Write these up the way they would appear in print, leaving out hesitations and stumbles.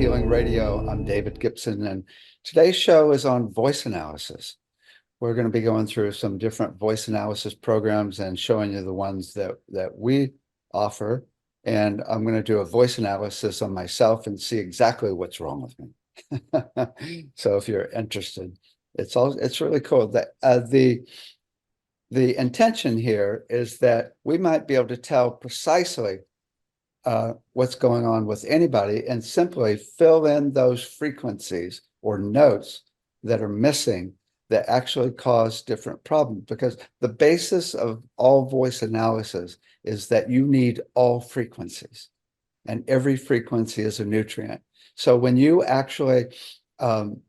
Healing Radio. I'm David Gibson, and today's show is on voice analysis. We're going to be going through some different voice analysis programs and showing you the ones that we offer. And I'm going to do a voice analysis on myself and see exactly what's wrong with me. So if you're interested, it's really cool. That the intention here is that we might be able to tell precisely what's going on with anybody and simply fill in those frequencies or notes that are missing that actually cause different problems. Because the basis of all voice analysis is that you need all frequencies, and every frequency is a nutrient. So when you actually find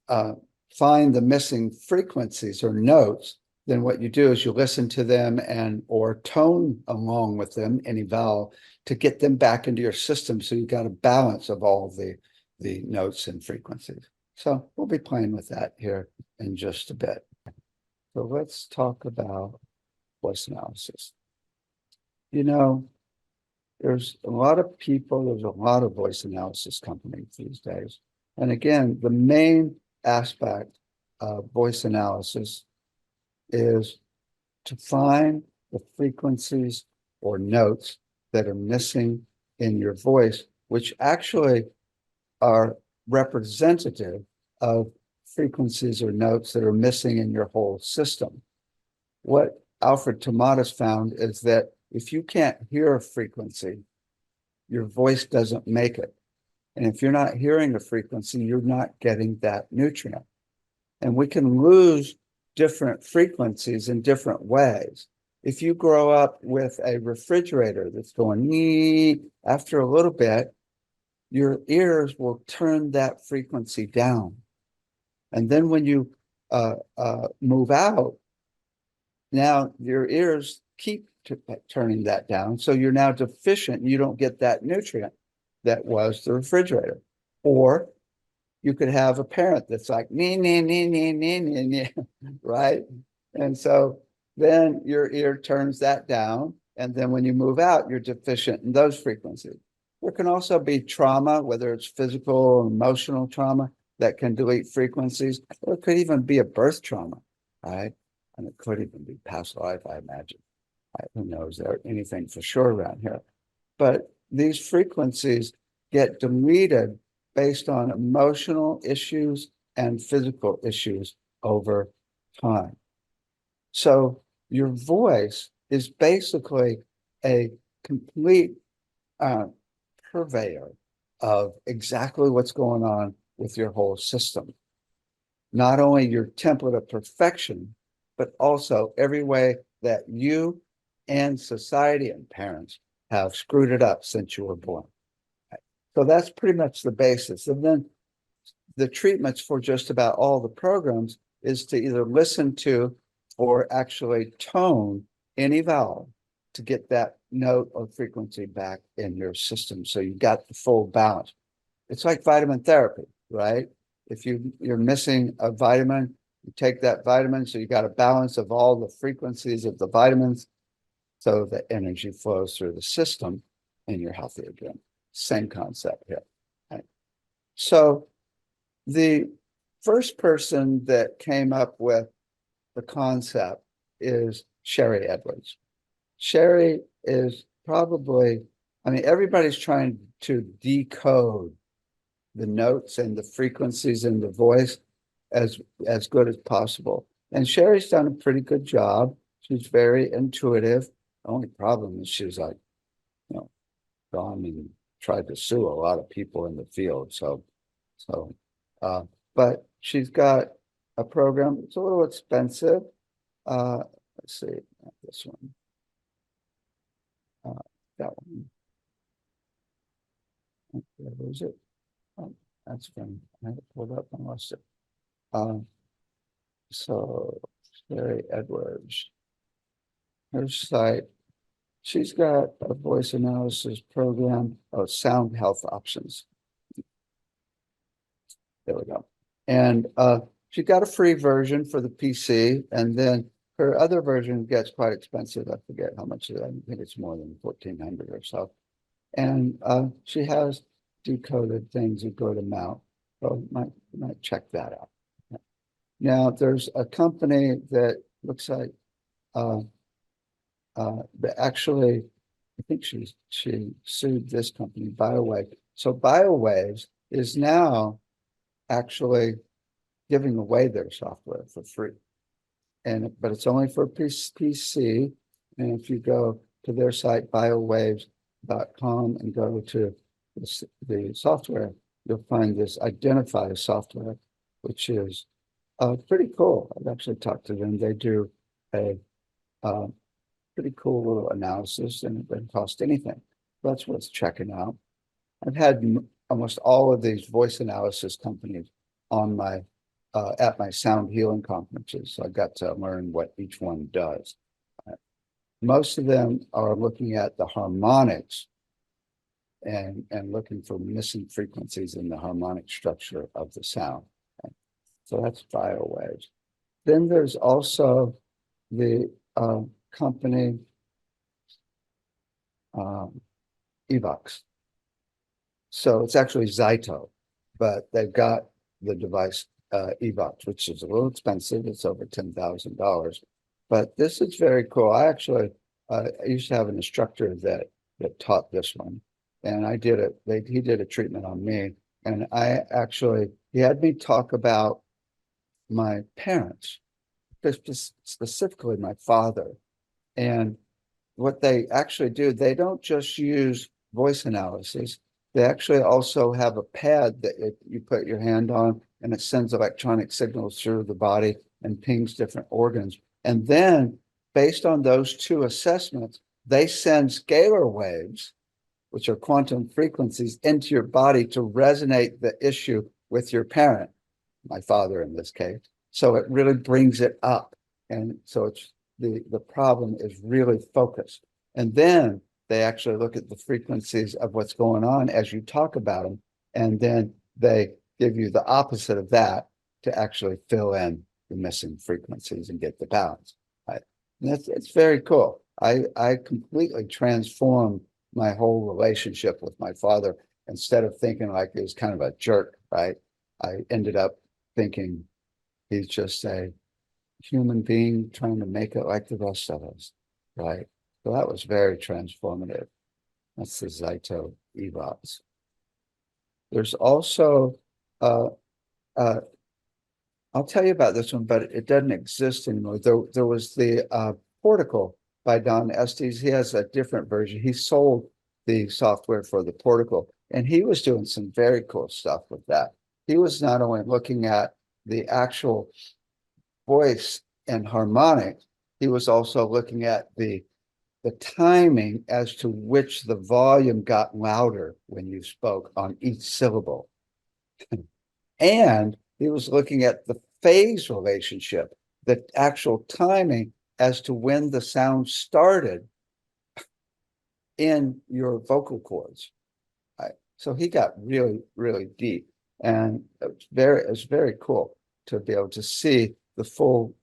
the missing frequencies or notes, then what you do is you listen to them or tone along with them, any vowel, to get them back into your system. So you've got a balance of all the notes and frequencies. So we'll be playing with that here in just a bit. So let's talk about voice analysis. You know, there's a lot of people, there's a lot of voice analysis companies these days. And again, the main aspect of voice analysis is to find the frequencies or notes that are missing in your voice, which actually are representative of frequencies or notes that are missing in your whole system. What Alfred Tomatis found is that if you can't hear a frequency, your voice doesn't make it. And if you're not hearing a frequency, you're not getting that nutrient. And we can lose different frequencies in different ways. If you grow up with a refrigerator that's going nee, after a little bit, your ears will turn that frequency down. And then when you move out, now your ears keep turning that down. So you're now deficient and you don't get that nutrient that was the refrigerator. Or you could have a parent that's like, nee, nee, nee, nee, nee, nee, nee, right? And so then your ear turns that down. And then when you move out, you're deficient in those frequencies. There can also be trauma, whether it's physical or emotional trauma, that can delete frequencies. Or it could even be a birth trauma, right? And it could even be past life, I imagine. Who knows there anything for sure around here. But these frequencies get deleted based on emotional issues and physical issues over time. So your voice is basically a complete purveyor of exactly what's going on with your whole system. Not only your template of perfection, but also every way that you and society and parents have screwed it up since you were born. So that's pretty much the basis. And then the treatments for just about all the programs is to either listen to or actually tone any vowel to get that note or frequency back in your system. So you got the full balance. It's like vitamin therapy, right? If you're missing a vitamin, you take that vitamin, so you got a balance of all the frequencies of the vitamins, so the energy flows through the system and you're healthy again. Same concept here. Right? So the first person that came up with the concept is Sherry Edwards. Sherry is probably, I mean, everybody's trying to decode the notes and the frequencies in the voice as good as possible. And Sherry's done a pretty good job. She's very intuitive. The only problem is she's like, gone and tried to sue a lot of people in the field. But she's got a program. It's a little expensive. Let's see, not this one. That one. Where was it? Oh, that's fine. I had it pulled up and lost it. So Sherry Edwards, her site. She's got a voice analysis program of sound health options. There we go. And she got a free version for the PC, and then her other version gets quite expensive. I forget how much it is. I think it's more than 1,400 or so. And she has decoded things that go to mount. So might check that out. Now there's a company that looks like uh, that actually, I think she sued this company, BioWave. So BioWaves is now actually giving away their software for free. But it's only for PC. And if you go to their site, biowaves.com, and go to the software, you'll find this identify software, which is pretty cool. I've actually talked to them. They do a pretty cool little analysis, and it doesn't cost anything. That's what's checking out. I've had almost all of these voice analysis companies on my at my sound healing conferences. So I got to learn what each one does. Most of them are looking at the harmonics and looking for missing frequencies in the harmonic structure of the sound. So that's BioWaves. Then there's also the company Evox. So it's actually Zyto, but they've got the device Evox, which is a little expensive. It's over $10,000, but this is very cool. I actually I used to have an instructor that taught this one, and I did it. He did a treatment on me, and he had me talk about my parents, specifically my father, and what they actually do. They don't just use voice analysis. They actually also have a pad that you put your hand on, and it sends electronic signals through the body and pings different organs. And then, based on those two assessments, they send scalar waves, which are quantum frequencies, into your body to resonate the issue with your parent, my father in this case. So it really brings it up. And so it's the problem is really focused. And then they actually look at the frequencies of what's going on as you talk about them. And then they give you the opposite of that to actually fill in the missing frequencies and get the balance. Right? And it's very cool. I completely transformed my whole relationship with my father. Instead of thinking like he was kind of a jerk, right? I ended up thinking he's just a human being trying to make it like the rest of us, right? So that was very transformative. That's the Zyto Evox. There's also, I'll tell you about this one, but it doesn't exist anymore. There was the Portico by Don Estes. He has a different version. He sold the software for the Portico, and he was doing some very cool stuff with that. He was not only looking at the actual voice and harmonics, he was also looking at the timing as to which the volume got louder when you spoke on each syllable. And he was looking at the phase relationship, the actual timing as to when the sound started in your vocal cords. Right? So he got really, really deep. And it was very cool to be able to see the full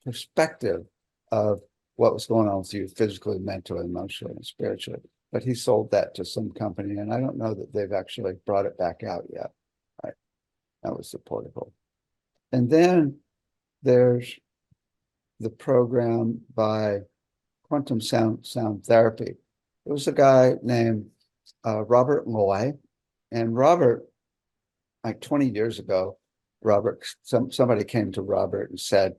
perspective of what was going on with you physically, mentally, emotionally, and spiritually. But he sold that to some company, and I don't know that they've actually brought it back out yet. Right? That was the Portico. And then there's the program by Quantum Sound Therapy. There was a guy named Robert Loy, and Robert, like 20 years ago, somebody came to Robert and said,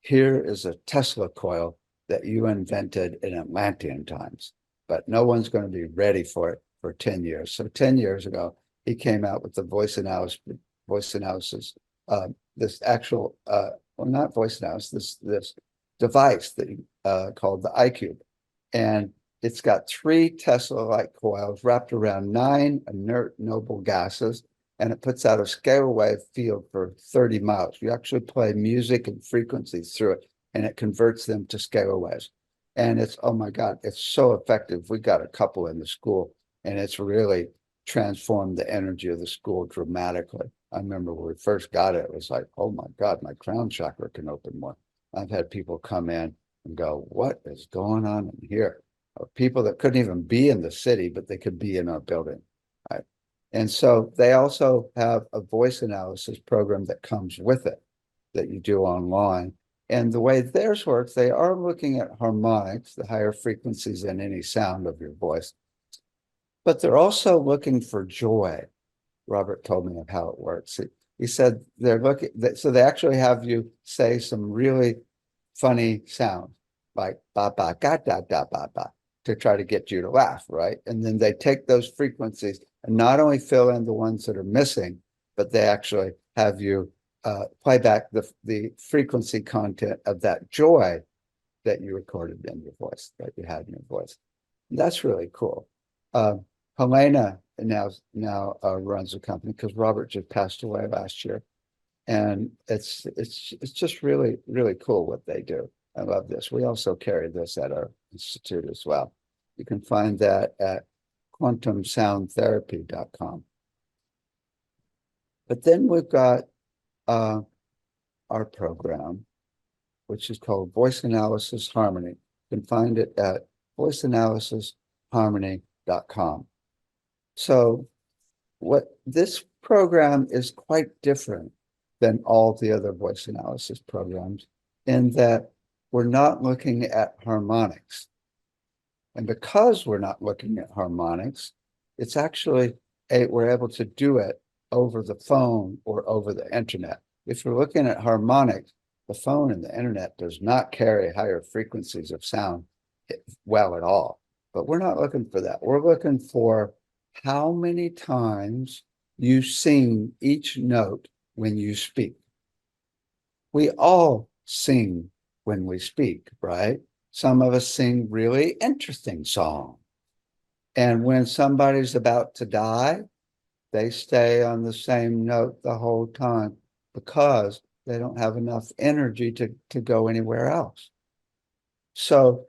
"Here is a Tesla coil that you invented in Atlantean times, but no one's going to be ready for it for 10 years. So 10 years ago, he came out with the voice analysis, this actual, well, not voice analysis, this device that called the iCube. And it's got 3 Tesla-like coils wrapped around 9 inert noble gases, and it puts out a scalar wave field for 30 miles. You actually play music and frequencies through it, and it converts them to scalar waves. And it's, oh my God, it's so effective. We got a couple in the school, and it's really transformed the energy of the school dramatically. I remember when we first got it, it was like, oh my God, my crown chakra can open more. I've had people come in and go, what is going on in here? People that couldn't even be in the city, but they could be in our building. Right? And so they also have a voice analysis program that comes with it that you do online. And the way theirs works, they are looking at harmonics, the higher frequencies in any sound of your voice, but they're also looking for joy. Robert told me of how it works. He said they're looking, so they actually have you say some really funny sounds like ba ba ga da da ba ba to try to get you to laugh, right? And then they take those frequencies and not only fill in the ones that are missing, but they actually have you play back the frequency content of that joy that you recorded in your voice, that you had in your voice. And that's really cool. Helena now runs a company because Robert just passed away last year, and it's just really cool what they do. I love this. We also carry this at our institute as well. You can find that at quantumsoundtherapy.com. But then we've got our program, which is called Voice Analysis Harmony. You can find it at voiceanalysisharmony.com. So what this program is quite different than all the other voice analysis programs in that we're not looking at harmonics. And because we're not looking at harmonics, it's actually we're able to do it over the phone or over the internet. If we're looking at harmonics, the phone and the internet does not carry higher frequencies of sound well at all. But we're not looking for that. We're looking for how many times you sing each note when you speak. We all sing when we speak, right? Some of us sing really interesting songs. And when somebody's about to die, they stay on the same note the whole time because they don't have enough energy to go anywhere else. So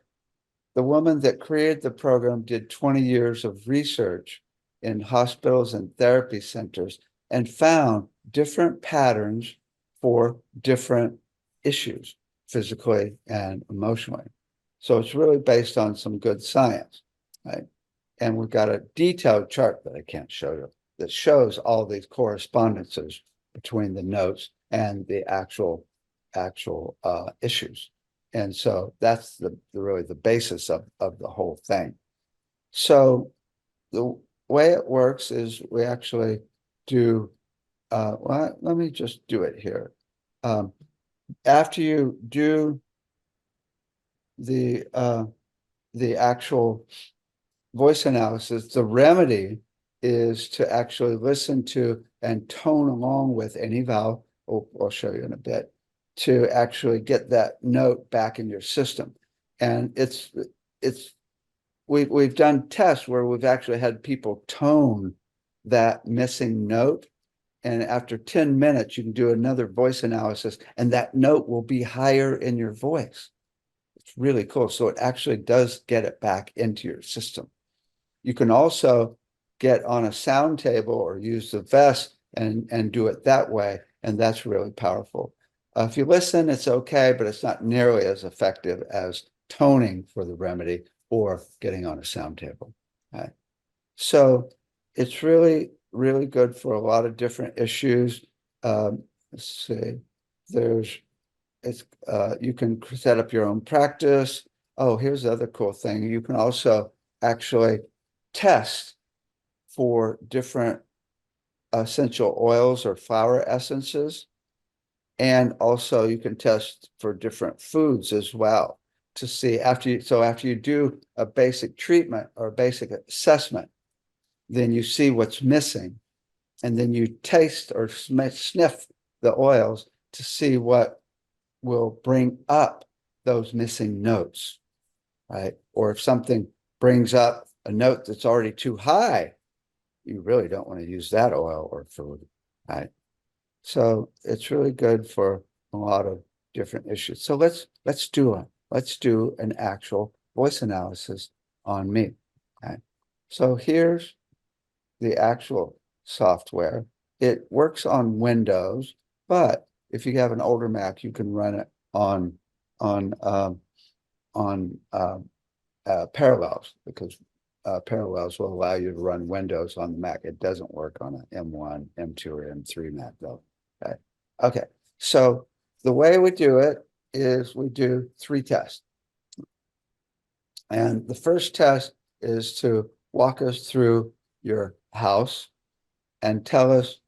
the woman that created the program did 20 years of research in hospitals and therapy centers and found different patterns for different issues, physically and emotionally. So it's really based on some good science, right? And we've got a detailed chart that I can't show you that shows all these correspondences between the notes and the actual issues. And so that's really the basis of the whole thing. So the way it works is we actually do, well, let me just do it here. After you do the actual voice analysis, the remedy is to actually listen to and tone along with any vowel. I'll show you in a bit, to actually get that note back in your system. And we've done tests where we've actually had people tone that missing note. And after 10 minutes, you can do another voice analysis and that note will be higher in your voice. It's really cool. So it actually does get it back into your system. You can also get on a sound table or use the vest and do it that way. And that's really powerful. If you listen, it's okay, but it's not nearly as effective as toning for the remedy or getting on a sound table. Right? So it's really good for a lot of different issues. Let's see, you can set up your own practice. Oh, here's the other cool thing. You can also actually test for different essential oils or flower essences. And also you can test for different foods as well to see after you do a basic treatment or a basic assessment, then you see what's missing. And then you taste or sniff the oils to see what will bring up those missing notes, right? Or if something brings up a note that's already too high, you really don't want to use that oil or food, right? So it's really good for a lot of different issues. So let's do an actual voice analysis on me. Okay. So here's the actual software. It works on Windows, but if you have an older Mac, you can run it on parallels because parallels will allow you to run Windows on the Mac. It doesn't work on an M1, M2, or M3 Mac though. Okay. Okay. So the way we do it is we do 3 tests. And the first test is to walk us through your house and tell us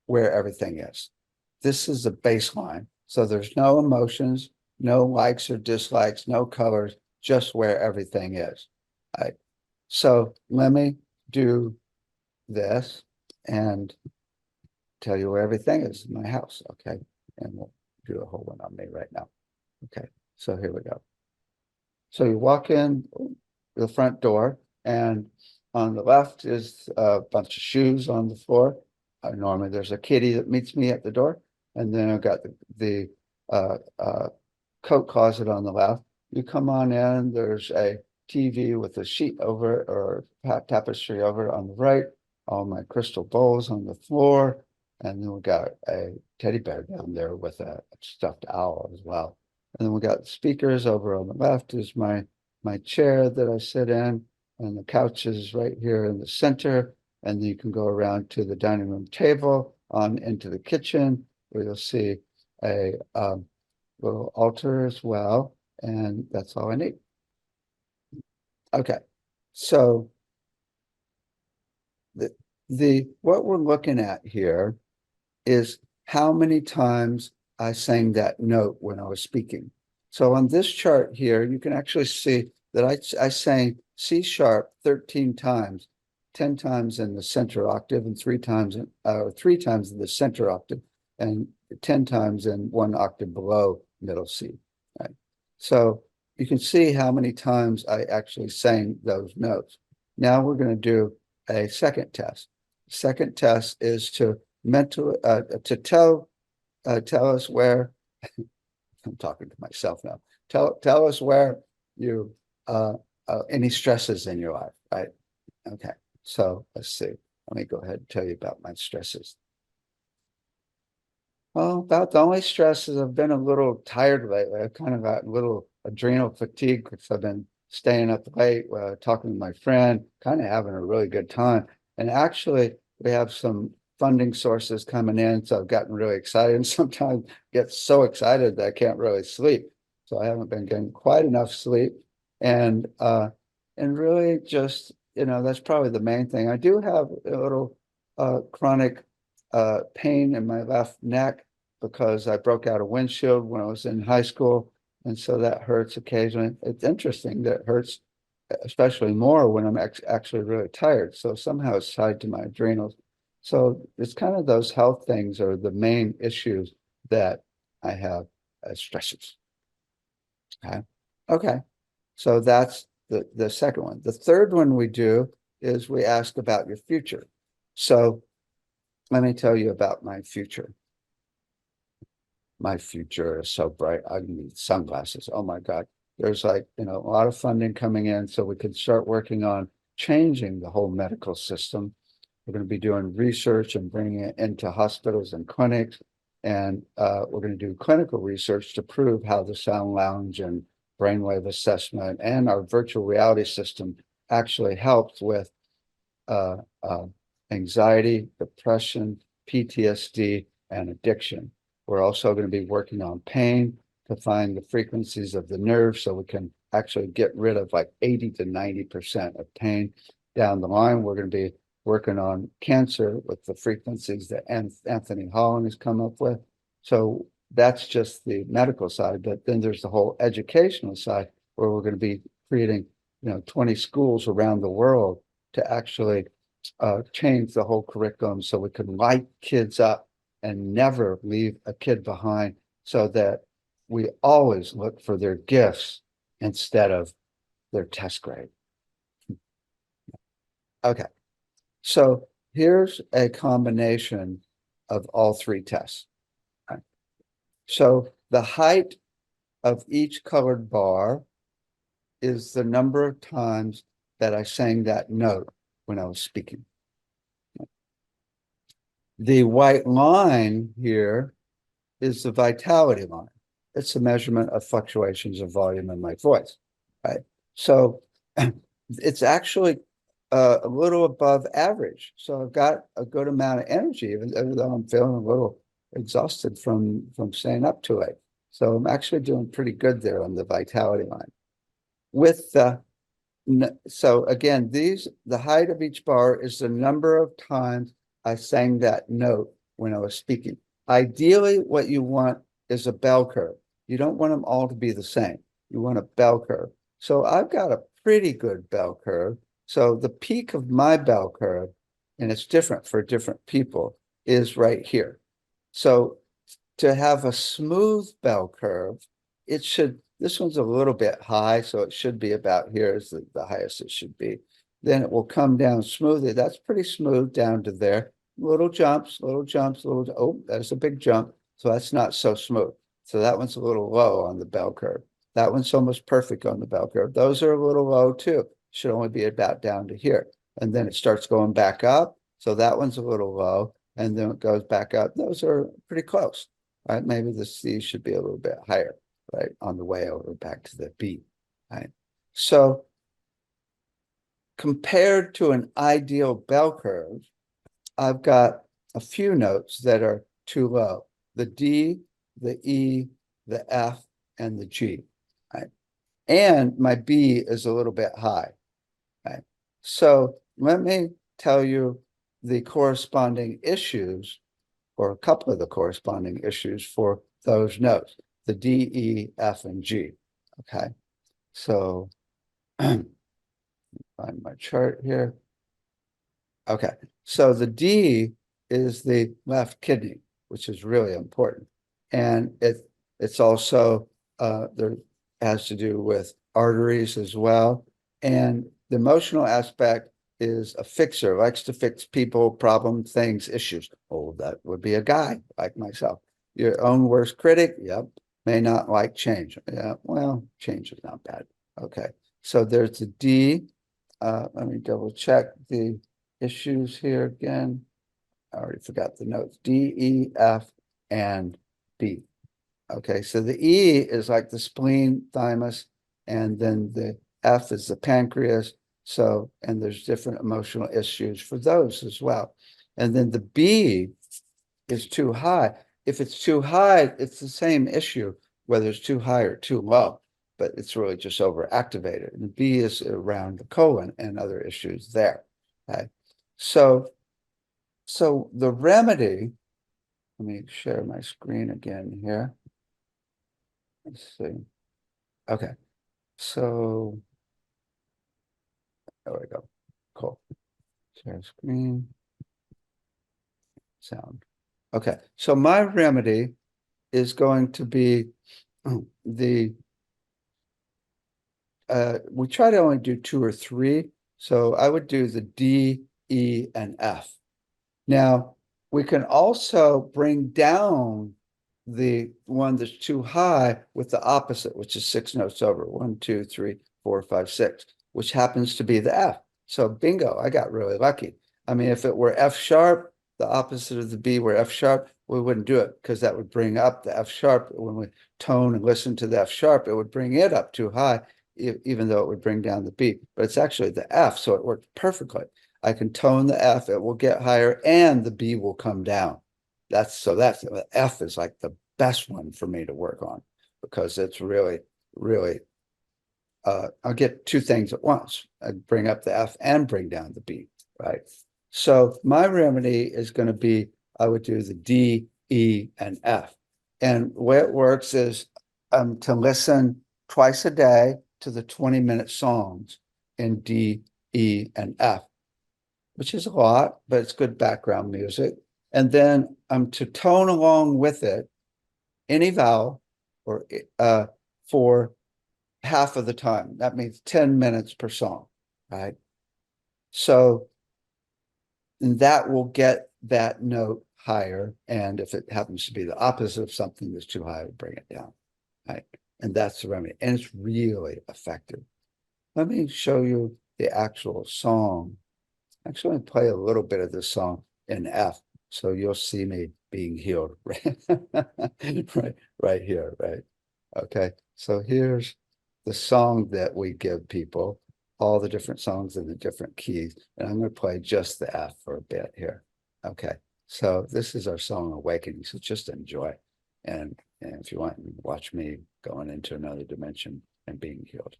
where everything is. This is the baseline. So there's no emotions, no likes or dislikes, no colors, just where everything is. All right. So let me do this and tell you where everything is in my house. Okay. And we'll do a whole one on me right now. Okay. So here we go. So you walk in the front door, and on the left is a bunch of shoes on the floor. Normally there's a kitty that meets me at the door. And then I've got the coat closet on the left. You come on in, there's a TV with a sheet over it or tapestry over it on the right, all my crystal bowls on the floor. And then we got a teddy bear down there with a stuffed owl as well. And then we got speakers over on the left is my chair that I sit in, and the couch is right here in the center. And then you can go around to the dining room table on into the kitchen, where you'll see a little altar as well. And that's all I need. Okay, so the what we're looking at here is how many times I sang that note when I was speaking. So on this chart here, you can actually see that I sang C sharp 13 times, 10 times in the center octave and 3 times in the center octave and 10 times in 1 octave below middle C. Right? So you can see how many times I actually sang those notes. Now we're going to do a second test. Second test is to tell us where I'm talking to myself now. Tell us where you any stresses in your life, right? Okay, so let's see. Let me go ahead and tell you about my stresses. Well, about the only stress is I've been a little tired lately. I've kind of got a little adrenal fatigue because I've been staying up late, talking to my friend, kind of having a really good time. And actually, we have some funding sources coming in, so I've gotten really excited, and sometimes get so excited that I can't really sleep. So I haven't been getting quite enough sleep, and really just that's probably the main thing. I do have a little chronic pain in my left neck because I broke out a windshield when I was in high school, and so that hurts occasionally. It's interesting that it hurts especially more when I'm actually really tired. So somehow it's tied to my adrenals. So it's kind of those health things are the main issues that I have as stressors. Okay. Okay. So that's the second one. The third one we do is we ask about your future. So let me tell you about my future. My future is so bright. I need sunglasses. Oh my God. There's a lot of funding coming in so we can start working on changing the whole medical system. We're going to be doing research and bringing it into hospitals and clinics. And we're going to do clinical research to prove how the sound lounge and brainwave assessment and our virtual reality system actually helps with anxiety, depression, PTSD, and addiction. We're also going to be working on pain to find the frequencies of the nerves so we can actually get rid of like 80 to 90% of pain. Down the line, we're going to be working on cancer with the frequencies that Anthony Holland has come up with. So that's just the medical side, but then there's the whole educational side where we're going to be creating 20 schools around the world to actually change the whole curriculum so we can light kids up and never leave a kid behind, so that we always look for their gifts instead of their test grade. Okay, so here's a combination of all 3 tests. Okay. So the height of each colored bar is the number of times that I sang that note when I was speaking. The white line here is the vitality line. It's a measurement of fluctuations of volume in my voice, right? So it's actually a little above average. So I've got a good amount of energy, even though I'm feeling a little exhausted from staying up too late. So I'm actually doing pretty good there on the vitality line. With so again, the height of each bar is the number of times I sang that note when I was speaking. Ideally, what you want is a bell curve. You don't want them all to be the same. You want a bell curve. So I've got a pretty good bell curve. So the peak of my bell curve, and it's different for different people, is right here. So to have a smooth bell curve, this one's a little bit high, so it should be about here is the highest it should be. Then it will come down smoothly. That's pretty smooth down to there. Little jumps, oh, that's a big jump. So that's not so smooth. So that one's a little low on the bell curve. That one's almost perfect on the bell curve. Those are a little low too. Should only be about down to here. And then it starts going back up. So that one's a little low. And then it goes back up. Those are pretty close. Right? Maybe the C should be a little bit higher, right? On the way over back to the B, right? So compared to an ideal bell curve, I've got a few notes that are too low. The D, the E, the F, and the G, right? And my B is a little bit high, right? So let me tell you the corresponding issues, or a couple of the corresponding issues for those notes, the D, E, F, and G. Okay, so find my chart here. Okay, so the D is the left kidney, which is really important. And it's also there has to do with arteries as well. And the emotional aspect is a fixer, likes to fix people, problems, things, issues. Oh, that would be a guy like myself. Your own worst critic, yep, may not like change. Yeah, well, change is not bad. Okay, so there's the D. Let me double check the issues here again. I already forgot the notes. D, E, F, and B. Okay, so the E is like the spleen, thymus, and then the F is the pancreas. So, and there's different emotional issues for those as well. And then the B is too high. If it's too high, it's the same issue, whether it's too high or too low, but it's really just overactivated. And B is around the colon and other issues there. Okay, so the remedy, let me share my screen again here. Let's see. Okay, so there we go. Cool. Share screen. Sound. Okay, so my remedy is going to be the we try to only do 2 or 3. So I would do the D, E, and F. Now, we can also bring down the one that's too high with the opposite, which is 6 notes over. 1, 2, 3, 4, 5, 6, which happens to be the F. So bingo, I got really lucky. I mean, if it were F sharp, the opposite of the B were F sharp, we wouldn't do it because that would bring up the F sharp. When we tone and listen to the F sharp, it would bring it up too high, even though it would bring down the B. But it's actually the F, so it worked perfectly. I can tone the F, it will get higher, and the B will come down. That's the F is like the best one for me to work on because it's really, really, I'll get 2 things at once. I bring up the F and bring down the B, right? So my remedy is going to be, I would do the D, E, and F. And the way it works is to listen twice a day to the 20-minute songs in D, E, and F, which is a lot, but it's good background music. And then to tone along with it, any vowel or for half of the time. That means 10 minutes per song, right? So that will get that note higher. And if it happens to be the opposite of something that's too high, we'll bring it down, right? And that's the remedy. And it's really effective. Let me show you the actual song. Actually, play a little bit of this song in F, so you'll see me being healed right here, right? Okay, so here's the song that we give people. all the different songs in the different keys. And I'm going to play just the F for a bit here. Okay. So this is our song Awakening. So just enjoy. And if you want, watch me going into another dimension and being healed.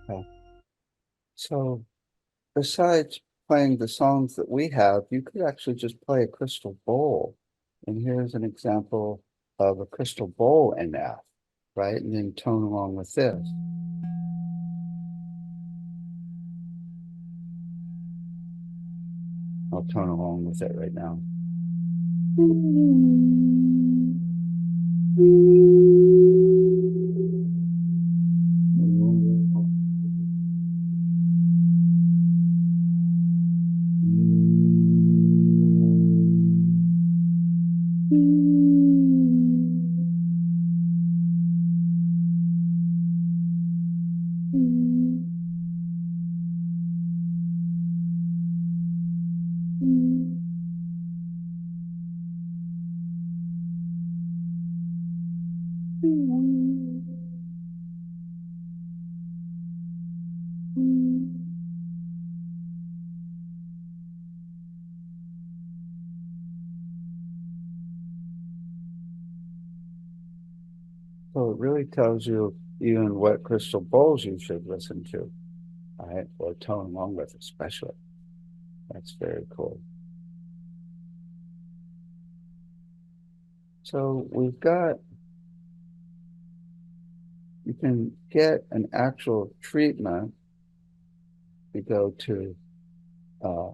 Okay. So besides playing the songs that we have, you could actually just play a crystal bowl. And here's an example of a crystal bowl in F, right? And then tone along with this. I'll tone along with it right now. So it really tells you even what crystal bowls you should listen to, right? Or tone along with, especially. That's very cool. So we've got, you can get an actual treatment. You go to uh,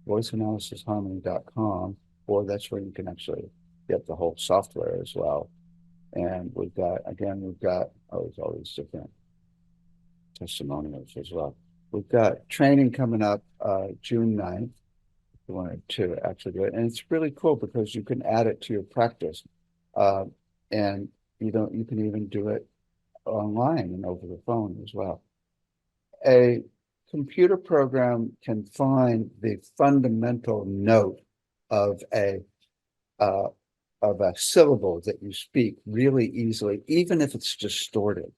voiceanalysisharmony.com, or that's where you can actually get the whole software as well. And we've got, again, all these different testimonials as well. We've got training coming up June 9th. You wanted to actually do it. And it's really cool because you can add it to your practice. Uh, and you can even do it online and over the phone as well. A computer program can find the fundamental note of a uh, of a syllable that you speak really easily, even if it's distorted.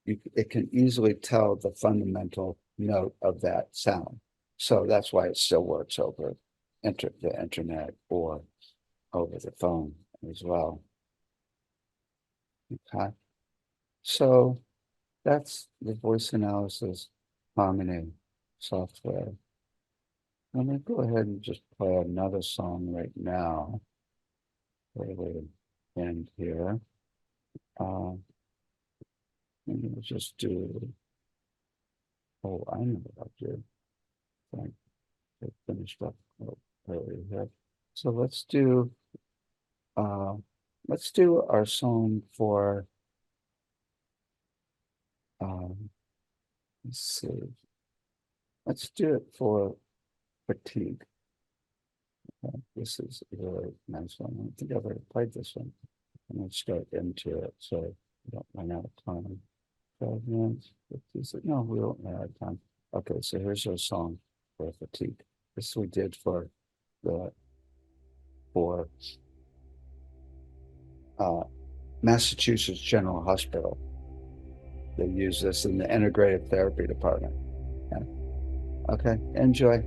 It can easily tell the fundamental note of that sound. So that's why it still works over the internet or over the phone as well. Okay. So that's the voice analysis harmony software. I'm going to go ahead and just play another song right now. Where we end here. And we'll just do, oh, I know what I'll do. Thank I finished up earlier here. So uh, let's do our song for, um, let's see. Let's do it for fatigue. This is a really nice one. I think I've already played this one. I'm going to start into it so we don't run out of time. 12 minutes. No, we don't run out of time. Okay, so here's our song for fatigue. This we did for the for uh, Massachusetts General Hospital. They use this in the integrative therapy department. Yeah. Okay, enjoy.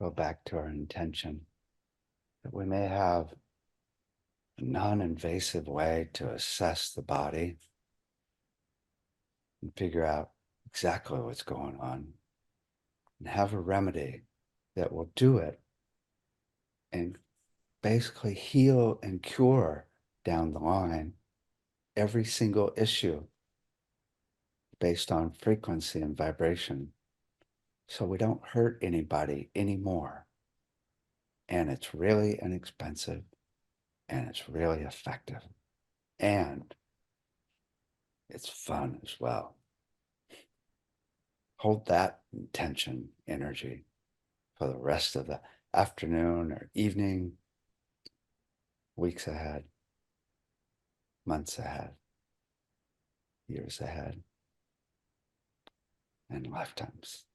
go back to our intention that we may have a non-invasive way to assess the body and figure out exactly what's going on and have a remedy that will do it and basically heal and cure down the line every single issue based on frequency and vibration. So we don't hurt anybody anymore. And it's really inexpensive and it's really effective. And it's fun as well. Hold that intention energy for the rest of the afternoon or evening, weeks ahead, months ahead, years ahead, and lifetimes.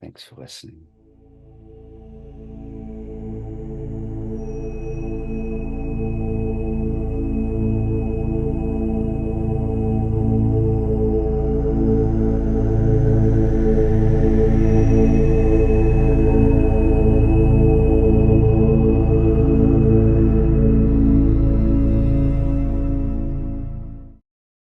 Thanks for listening.